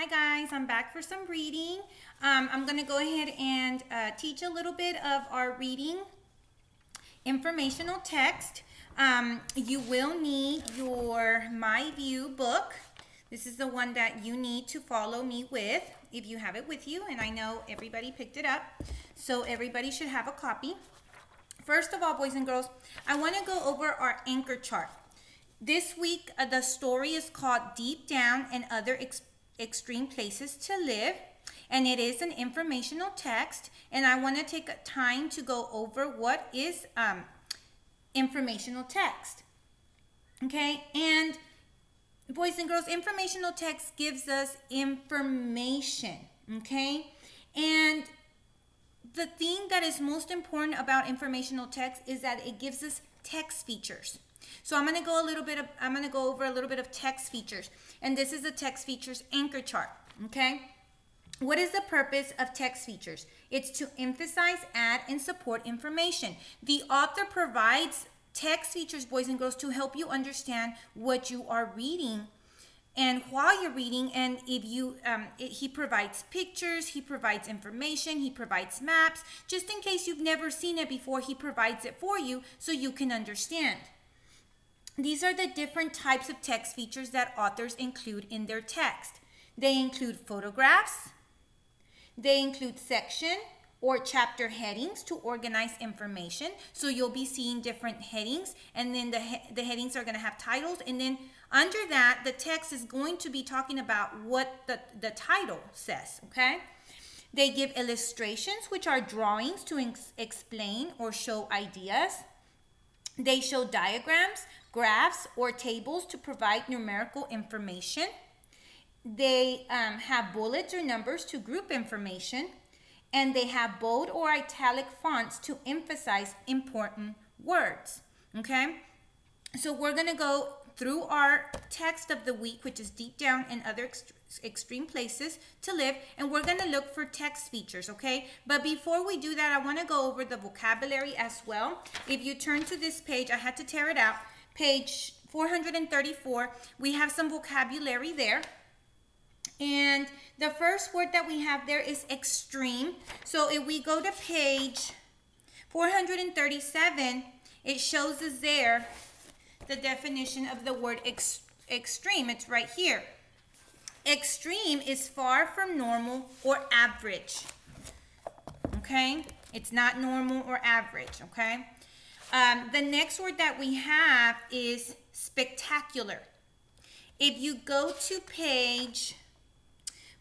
Hi guys, I'm back for some reading. I'm going to go ahead and teach a little bit of our reading informational text. You will need your My View book. This is the one that you need to follow me with if you have it with you, and I know everybody picked it up, so everybody should have a copy. First of all, boys and girls, I want to go over our anchor chart. This week, the story is called Deep Down and Other Extreme Places to Live, and it is an informational text, and I want to take time to go over what is informational text. Okay, and boys and girls, informational text gives us information, okay? And the thing that is most important about informational text is that it gives us text features. So I'm going to go over a little bit of text features, and this is the text features anchor chart, okay? What is the purpose of text features? It's to emphasize, add, and support information. The author provides text features, boys and girls, to help you understand what you are reading and while you're reading. And if you he provides pictures, he provides information, he provides maps. Just in case you've never seen it before, he provides it for you so you can understand. These are the different types of text features that authors include in their text. They include photographs. They include section or chapter headings to organize information. So you'll be seeing different headings, and then the headings are going to have titles, and then under that, the text is going to be talking about what the title says, okay? They give illustrations, which are drawings to explain or show ideas. They show diagrams, graphs, or tables to provide numerical information. They have bullets or numbers to group information. And they have bold or italic fonts to emphasize important words, okay? So we're going to go through our text of the week, which is Deep Down and Other Extreme Places to Live, and we're going to look for text features, okay? But before we do that, I want to go over the vocabulary as well. If you turn to this page, I had to tear it out, page 434, we have some vocabulary there. And the first word that we have there is extreme. So if we go to page 437, it shows us there the definition of the word extreme. It's right here. Extreme is far from normal or average. Okay? It's not normal or average. Okay? The next word that we have is spectacular. If you go to page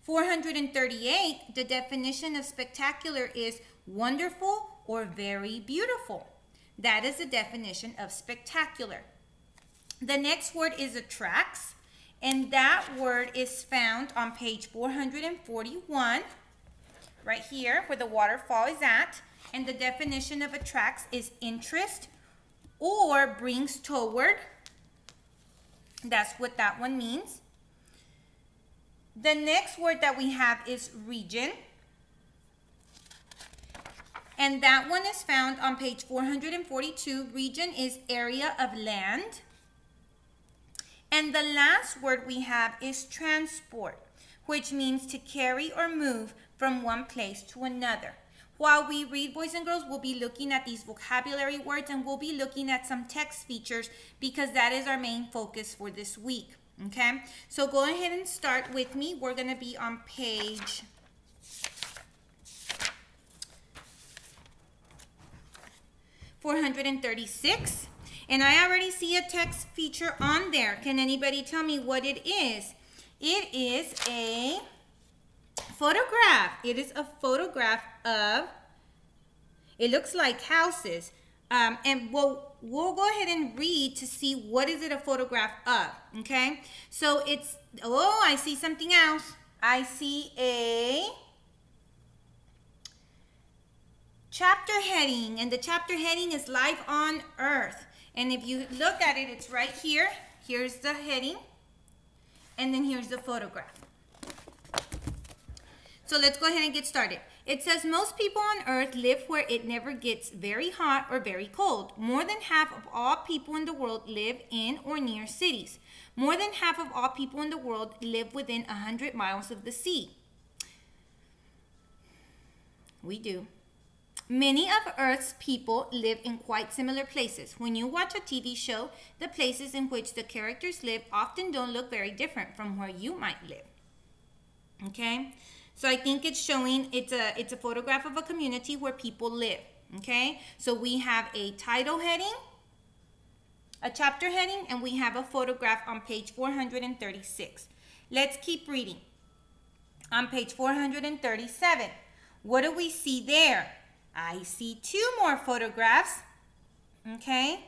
438, the definition of spectacular is wonderful or very beautiful. That is the definition of spectacular. The next word is attracts, and that word is found on page 441, right here where the waterfall is at. And the definition of attracts is interest or brings toward. That's what that one means. The next word that we have is region, and that one is found on page 442. Region is area of land. And the last word we have is transport, which means to carry or move from one place to another. While we read, boys and girls, we'll be looking at these vocabulary words, and we'll be looking at some text features because that is our main focus for this week. Okay, so go ahead and start with me. We're going to be on page 436, and I already see a text feature on there. Can anybody tell me what it is? It is a photograph. It is a photograph of, it looks like houses. And we'll go ahead and read to see what is it a photograph of, okay? So it's, oh, I see something else. I see a chapter heading, and the chapter heading is Life on Earth. And if you look at it, it's right here. Here's the heading, and then here's the photograph. So let's go ahead and get started. It says most people on Earth live where it never gets very hot or very cold. More than half of all people in the world live in or near cities. More than half of all people in the world live within 100 miles of the sea. We do. Many of Earth's people live in quite similar places. When you watch a TV show, the places in which the characters live often don't look very different from where you might live. Okay? So I think it's showing, it's a photograph of a community where people live. Okay? So we have a title heading, a chapter heading, and we have a photograph on page 436. Let's keep reading. On page 437, what do we see there? I see 2 more photographs. Okay?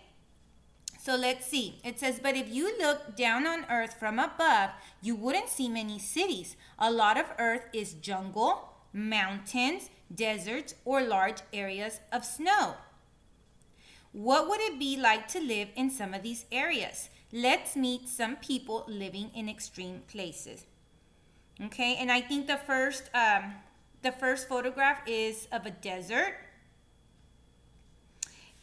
So let's see. It says, but if you look down on Earth from above, you wouldn't see many cities. A lot of Earth is jungle, mountains, deserts, or large areas of snow. What would it be like to live in some of these areas? Let's meet some people living in extreme places. Okay, and I think the first photograph is of a desert.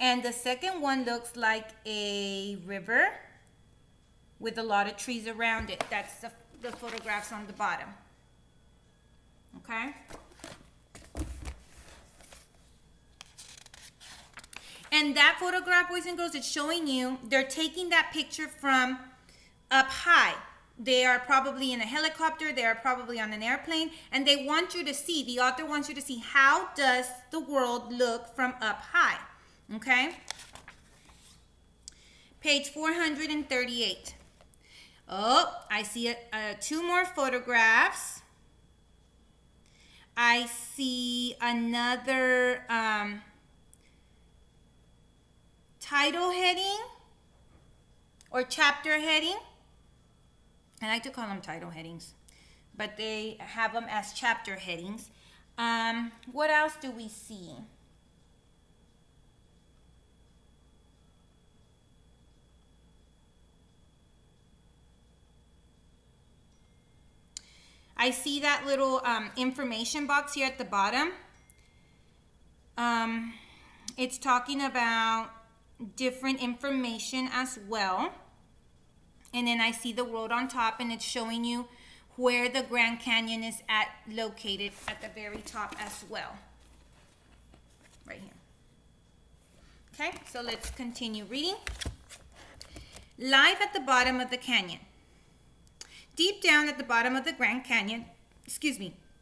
And the second one looks like a river with a lot of trees around it. That's the photographs on the bottom. Okay? And that photograph, boys and girls, it's showing you, they're taking that picture from up high. They are probably in a helicopter, they are probably on an airplane, and they want you to see, the author wants you to see, how does the world look from up high? Okay? Page 438. Oh, I see 2 more photographs. I see another title heading or chapter heading. I like to call them title headings, but they have them as chapter headings. What else do we see? I see that little information box here at the bottom. It's talking about different information as well. And then I see the world on top, and it's showing you where the Grand Canyon is located at the very top as well. Right here. Okay, so let's continue reading. Live at the bottom of the canyon. Deep down at the bottom of the Grand Canyon,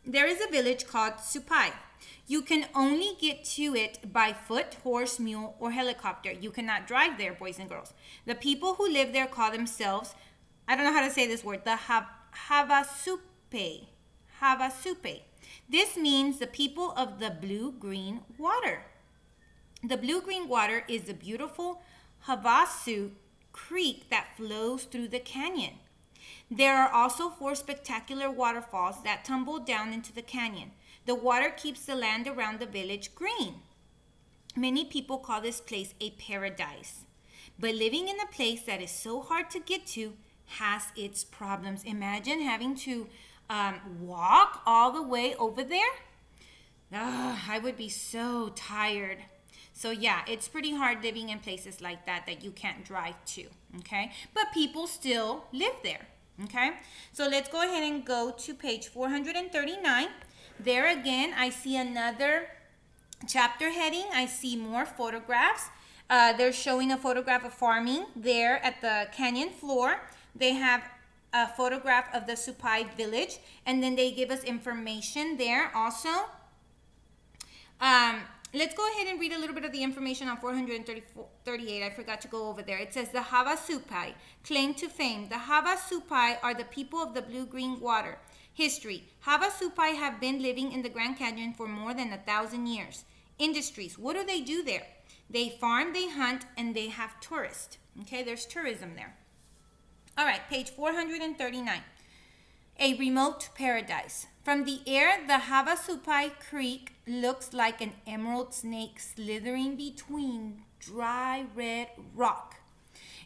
there is a village called Supai. You can only get to it by foot, horse, mule, or helicopter. You cannot drive there, boys and girls. The people who live there call themselves, I don't know how to say this word, the Havasupai. Havasupai. This means the people of the blue-green water. The blue-green water is the beautiful Havasu Creek that flows through the canyon. There are also 4 spectacular waterfalls that tumble down into the canyon. The water keeps the land around the village green. Many people call this place a paradise. But living in a place that is so hard to get to has its problems. Imagine having to walk all the way over there. I would be so tired. So yeah, it's pretty hard living in places like that you can't drive to, okay? But people still live there. Okay, so let's go ahead and go to page 439. There again, I see another chapter heading. I see more photographs. They're showing a photograph of farming there at the canyon floor. They have a photograph of the Supai village, and then they give us information there also. Let's go ahead and read a little bit of the information on 438. I forgot to go over there. It says the Havasupai, claim to fame. The Havasupai are the people of the blue-green water. History. Havasupai have been living in the Grand Canyon for more than 1,000 years. Industries. What do they do there? They farm, they hunt, and they have tourists. Okay, there's tourism there. All right, page 439. A remote paradise. From the air, the Havasupai Creek looks like an emerald snake slithering between dry red rock.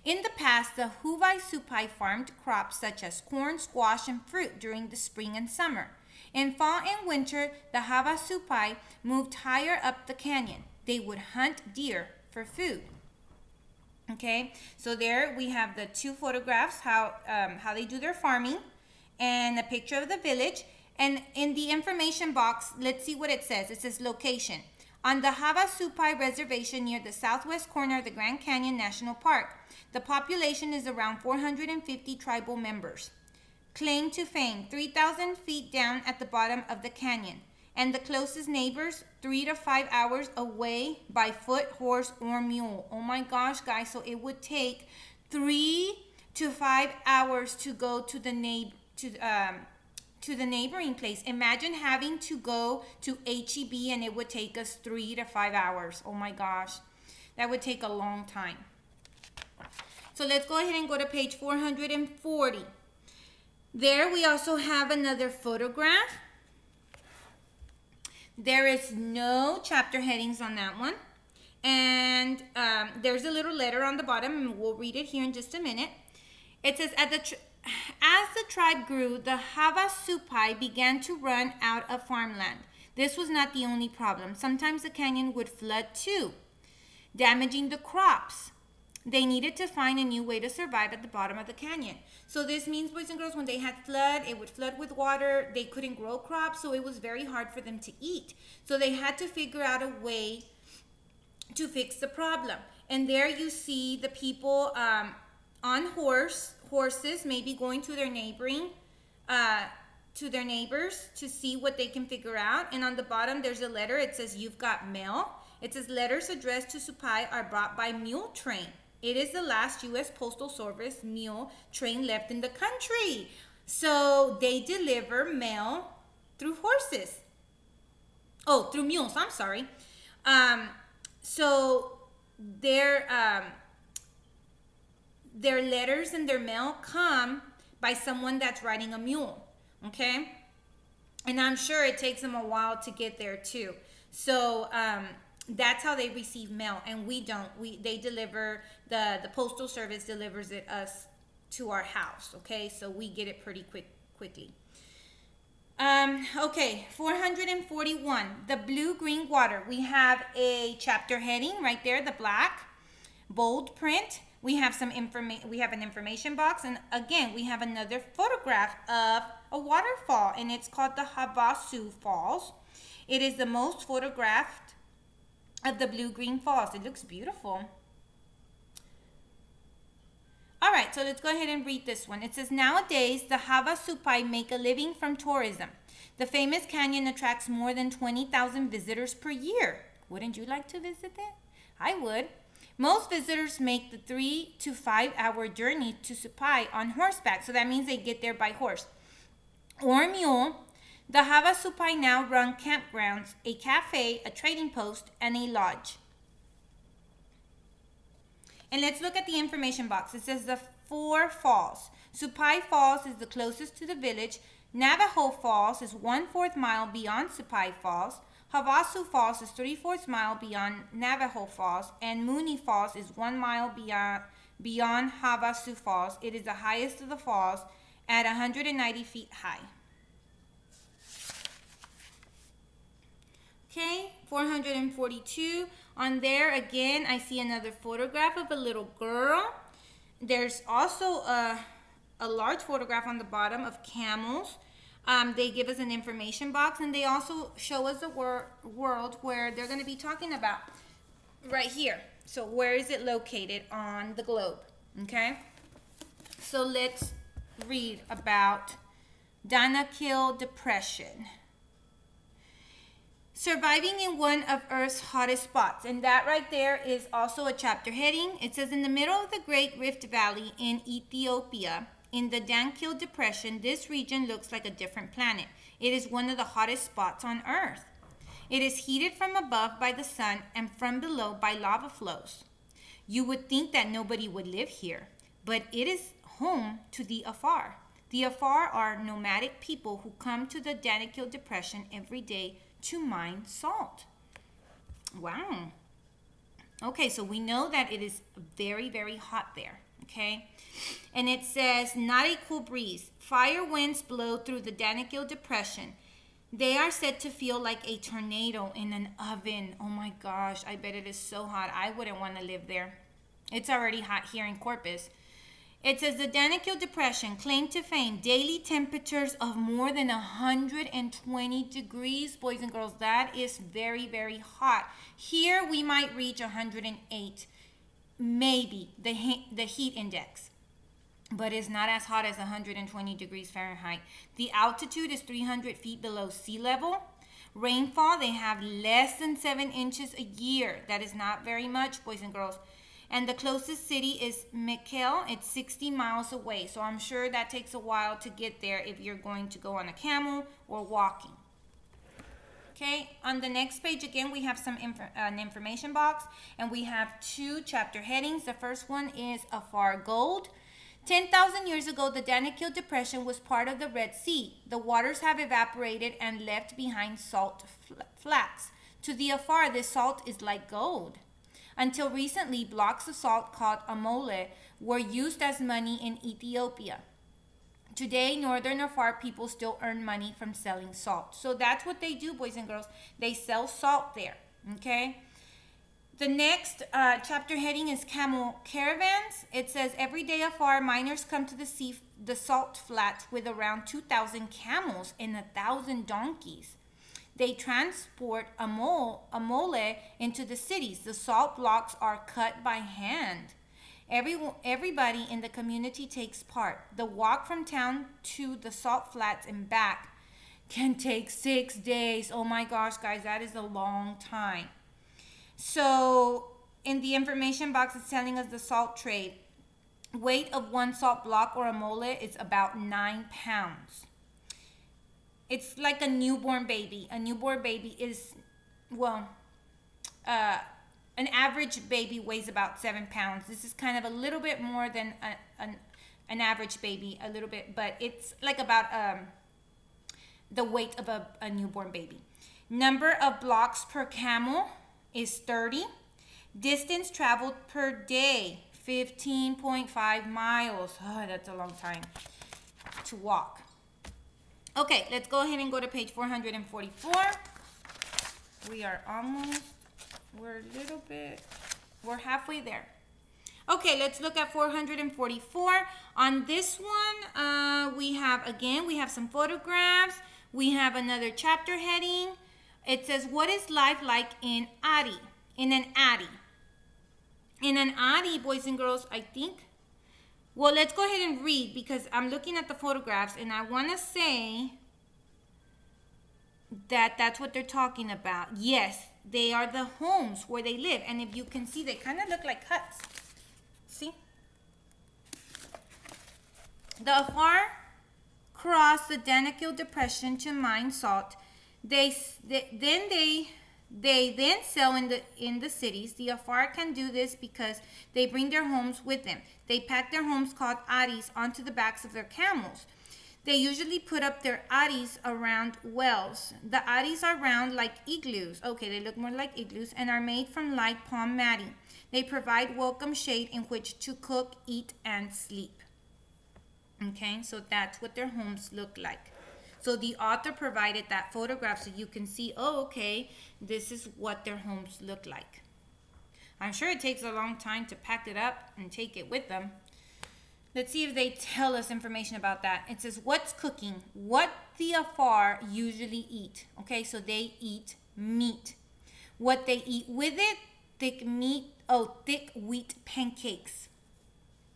In the past, the Havasupai farmed crops such as corn, squash, and fruit during the spring and summer. In fall and winter, the Havasupai moved higher up the canyon. They would hunt deer for food. Okay, so there we have the two photographs, how they do their farming, and a picture of the village. And in the information box, let's see what it says. It says location. On the Havasupai Reservation near the southwest corner of the Grand Canyon National Park. The population is around 450 tribal members. Claim to fame, 3,000 feet down at the bottom of the canyon. And the closest neighbors, 3 to 5 hours away by foot, horse, or mule. Oh my gosh, guys, so it would take 3 to 5 hours to go to the neighboring place. Imagine having to go to HEB and it would take us 3 to 5 hours. Oh my gosh, that would take a long time. So let's go ahead and go to page 440. There we also have another photograph. There is no chapter headings on that one. And there's a little letter on the bottom, and we'll read it here in just a minute. It says, as the tribe grew, the Havasupai began to run out of farmland. This was not the only problem. Sometimes the canyon would flood too, damaging the crops. They needed to find a new way to survive at the bottom of the canyon. So this means, boys and girls, when they had flood, it would flood with water. They couldn't grow crops, so it was very hard for them to eat. So they had to figure out a way to fix the problem. And there you see the people on horses, maybe going to their neighbors to see what they can figure out. And on the bottom, there's a letter. It says, "You've got mail." It says, "Letters addressed to Supai are brought by mule train. It is the last U.S. Postal Service mule train left in the country." So they deliver mail through horses. Oh, through mules, I'm sorry. So their letters and their mail come by someone that's riding a mule, okay? And I'm sure it takes them a while to get there too. So that's how they receive mail, and we don't. They deliver, the Postal Service delivers it us to our house, okay? So we get it pretty quickly. Okay, 441, the blue-green water. We have a chapter heading right there, the black, bold print. We have some information. We have an information box, and again, we have another photograph of a waterfall, and it's called the Havasu Falls. It is the most photographed of the blue-green falls. It looks beautiful. All right, so let's go ahead and read this one. It says, nowadays, the Havasupai make a living from tourism. The famous canyon attracts more than 20,000 visitors per year. Wouldn't you like to visit it? I would. Most visitors make the 3 to 5 hour journey to Supai on horseback. So that means they get there by horse or mule. The Havasupai now run campgrounds, a cafe, a trading post, and a lodge. And let's look at the information box. It says the 4 falls. Supai Falls is the closest to the village. Navajo Falls is 1/4 mile beyond Supai Falls. Havasu Falls is 3/4 mile beyond Navajo Falls. And Mooney Falls is 1 mile beyond Havasu Falls. It is the highest of the falls at 190 feet high. Okay, 442. On there, again, I see another photograph of a little girl. There's also a large photograph on the bottom of camels. They give us an information box, and they also show us a world where they're going to be talking about right here. So where is it located on the globe? Okay, so let's read about Danakil Depression. Surviving in one of Earth's hottest spots. And that right there is also a chapter heading. It says, in the middle of the Great Rift Valley in Ethiopia, in the Danakil Depression, this region looks like a different planet. It is one of the hottest spots on Earth. It is heated from above by the sun and from below by lava flows. You would think that nobody would live here, but it is home to the Afar. The Afar are nomadic people who come to the Danakil Depression every day to mine salt. Wow. Okay, so we know that it is very, very hot there. okay? And it says, not a cool breeze. Fire winds blow through the Danakil Depression. They are said to feel like a tornado in an oven. Oh my gosh, I bet it is so hot. I wouldn't want to live there. It's already hot here in Corpus. It says the Danakil Depression claimed to fame daily temperatures of more than 120 degrees. Boys and girls, that is very, very hot. Here we might reach 108, maybe the heat index. But it's not as hot as 120 degrees Fahrenheit. The altitude is 300 feet below sea level. Rainfall, they have less than 7 inches a year. That is not very much, boys and girls. And the closest city is Mekelle. It's 60 miles away. So I'm sure that takes a while to get there if you're going to go on a camel or walking. Okay, on the next page, again, we have an information box. And we have 2 chapter headings. The first one is Afar Gold. 10,000 years ago, the Danakil Depression was part of the Red Sea. The waters have evaporated and left behind salt flats. To the afar, this salt is like gold. Until recently, blocks of salt called amole were used as money in Ethiopia. Today, northern Afar people still earn money from selling salt. So that's what they do, boys and girls. They sell salt there, okay? The next chapter heading is Camel Caravans. It says, every day afar, miners come to the salt flats with around 2,000 camels and 1,000 donkeys. They transport amole into the cities. The salt blocks are cut by hand. Everybody in the community takes part. The walk from town to the salt flats and back can take 6 days. Oh my gosh, guys, that is a long time. So in the information box, it's telling us the salt trade. Weight of one salt block or amole is about 9 pounds. It's like a newborn baby. A newborn baby is, well, an average baby weighs about 7 pounds. This is kind of a little bit more than an average baby, a little bit, but it's like about the weight of a newborn baby. Number of blocks per camel is 30. Distance traveled per day, 15.5 miles. Oh, that's a long time to walk. Okay, let's go ahead and go to page 444. We are almost, we're halfway there. Okay, let's look at 444. On this one, we have some photographs. We have another chapter heading. It says, what is life like in Ari? In an Ari. In an Ari, boys and girls, I think. Well, let's go ahead and read because I'm looking at the photographs and I want to say that that's what they're talking about. Yes, they are the homes where they live. And if you can see, they kind of look like huts. See? The Afar cross the Danakil Depression to mine salt. They then sell in the cities. The Afar can do this because they bring their homes with them. They pack their homes called aris onto the backs of their camels. They usually put up their aris around wells. The aris are round like igloos. Okay, they look more like igloos and are made from light palm matting. They provide welcome shade in which to cook, eat, and sleep. Okay, so that's what their homes look like. So the author provided that photograph so you can see, oh, okay, this is what their homes look like. I'm sure it takes a long time to pack it up and take it with them. Let's see if they tell us information about that. It says, what's cooking? What the Afar usually eat. Okay, so they eat meat. What they eat with it, thick wheat pancakes.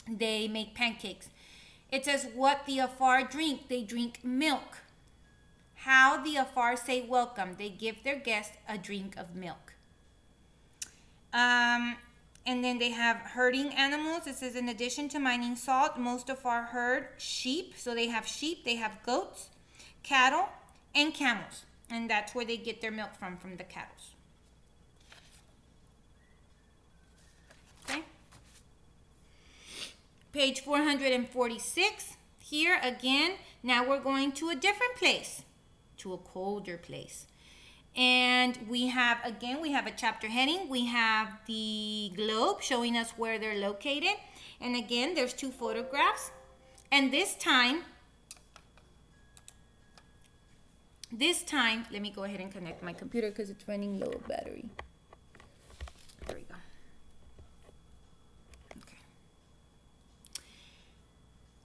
They make pancakes. It says, what the Afar drink? They drink milk. How the Afar say welcome? They give their guests a drink of milk. And then they have herding animals. It says, in addition to mining salt, most Afar herd sheep. So they have sheep, they have goats, cattle, and camels. And that's where they get their milk from the cattle. Okay. Page 446. Here again, now we're going to a different place, to a colder place. And we have a chapter heading. We have the globe showing us where they're located. And again, there's 2 photographs. And this time, let me go ahead and connect my computer because it's running low battery. There we go.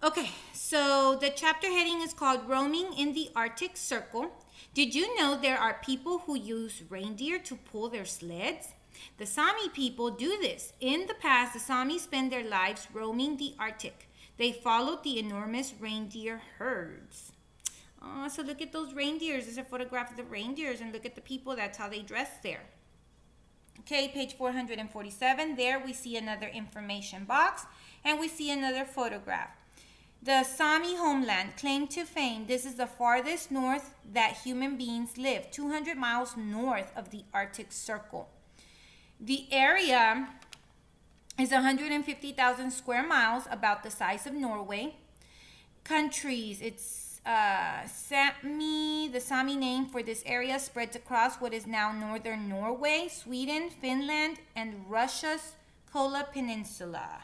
Okay, so the chapter heading is called Roaming in the Arctic Circle. Did you know there are people who use reindeer to pull their sleds? The Sami people do this. In the past, the Sami spend their lives roaming the Arctic. They followed the enormous reindeer herds. Oh, so look at those reindeers. There's a photograph of the reindeers, and look at the people. That's how they dress there. Okay, page 447. There we see another information box, and we see another photograph. The Sami homeland, claim to fame. This is the farthest north that human beings live, 200 miles north of the Arctic Circle. The area is 150,000 square miles, about the size of Norway. Countries, it's Sami. The Sami name for this area spreads across what is now northern Norway, Sweden, Finland, and Russia's Kola Peninsula.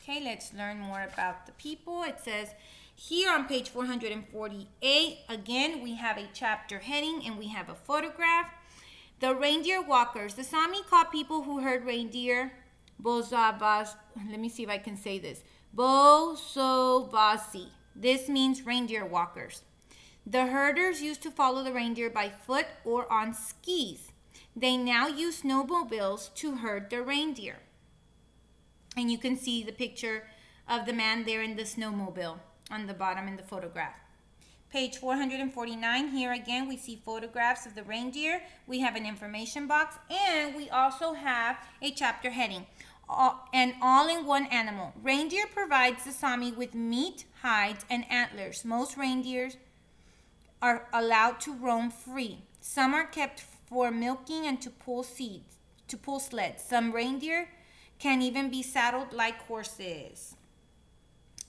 Okay, let's learn more about the people. It says here on page 448, again, we have a chapter heading and we have a photograph. The reindeer walkers. The Sami call people who herd reindeer bozavas. Let me see if I can say this. Bozovasi. This means reindeer walkers. The herders used to follow the reindeer by foot or on skis. They now use snowmobiles to herd the reindeer. And you can see the picture of the man there in the snowmobile on the bottom in the photograph. Page 449, here again we see photographs of the reindeer. We have an information box, and we also have a chapter heading. An all-in-one animal. Reindeer provides the Sami with meat, hides, and antlers. Most reindeers are allowed to roam free. Some are kept for milking and to pull sleds. Some reindeer can even be saddled like horses.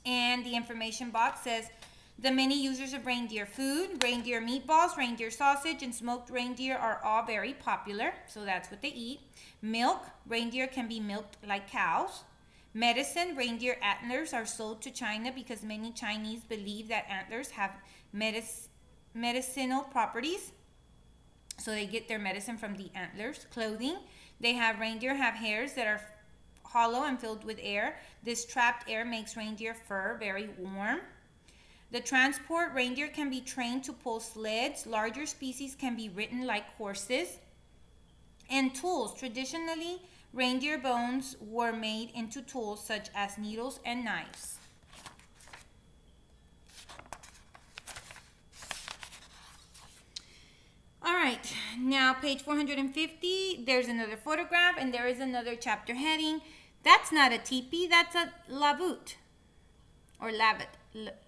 And the information box says the many users of reindeer food, reindeer meatballs, reindeer sausage, and smoked reindeer are all very popular. So that's what they eat. Milk, reindeer can be milked like cows. Medicine, reindeer antlers are sold to China because many Chinese believe that antlers have medicinal properties. So they get their medicine from the antlers. Clothing, reindeer have hairs that are hollow and filled with air. This trapped air makes reindeer fur very warm. The transport, reindeer can be trained to pull sleds. Larger species can be ridden like horses. And tools, traditionally, reindeer bones were made into tools such as needles and knives. All right, now page 450, there's another photograph and there is another chapter heading. That's not a teepee, that's a lavut or lavet.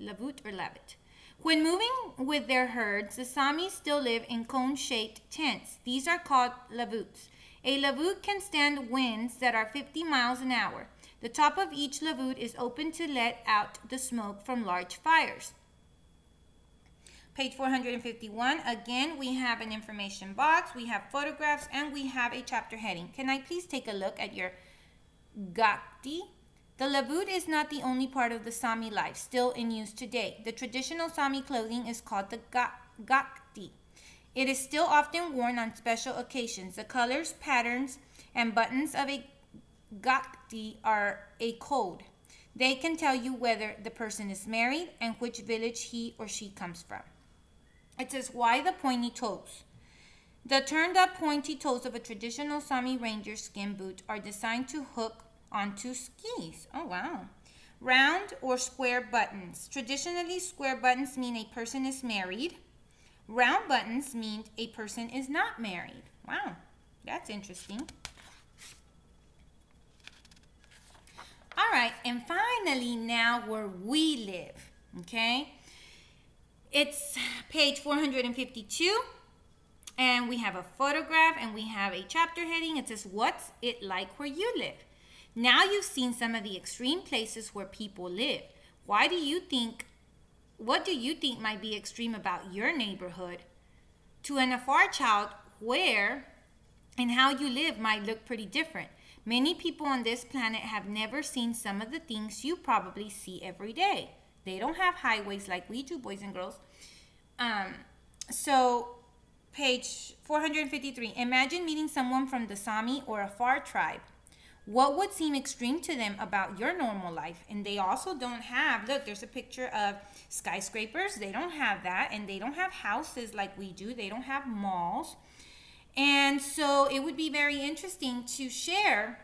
Lavut or lavet. When moving with their herds, the Sami still live in cone-shaped tents. These are called lavuts. A lavut can stand winds that are 50 miles an hour. The top of each lavut is open to let out the smoke from large fires. Page 451, again, we have an information box, we have photographs, and we have a chapter heading. Can I please take a look at your gakti? The lavut is not the only part of the Sami life still in use today. The traditional Sami clothing is called the gakti. It is still often worn on special occasions. The colors, patterns, and buttons of a gakti are a code. They can tell you whether the person is married and which village he or she comes from. It says, why the pointy toes? The turned up pointy toes of a traditional Sami reindeer skin boot are designed to hook onto skis. Oh, wow. Round or square buttons. Traditionally, square buttons mean a person is married. Round buttons mean a person is not married. Wow, that's interesting. All right, and finally now where we live, okay? It's page 452, and we have a photograph, and we have a chapter heading. It says, what's it like where you live? Now you've seen some of the extreme places where people live. What do you think might be extreme about your neighborhood? To an afar child, where and how you live might look pretty different. Many people on this planet have never seen some of the things you probably see every day. They don't have highways like we do, boys and girls. So page 453, imagine meeting someone from the Sami or a far tribe. What would seem extreme to them about your normal life? And they also don't have, look, there's a picture of skyscrapers. They don't have that. And they don't have houses like we do. They don't have malls. And so it would be very interesting to share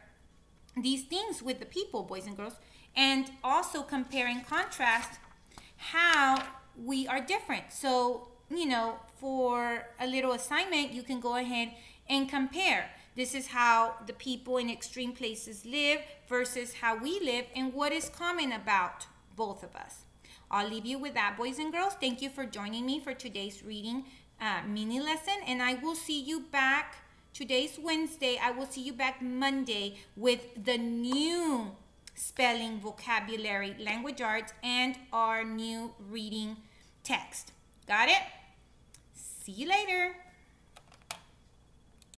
these things with the people, boys and girls, and also compare and contrast how we are different. So, you know, for a little assignment, you can go ahead and compare. This is how the people in extreme places live versus how we live, and what is common about both of us. I'll leave you with that, boys and girls. Thank you for joining me for today's reading mini lesson, and I will see you back. Today's Wednesday. I will see you back Monday with the new spelling, vocabulary, language arts, and our new reading text. Got it? See you later.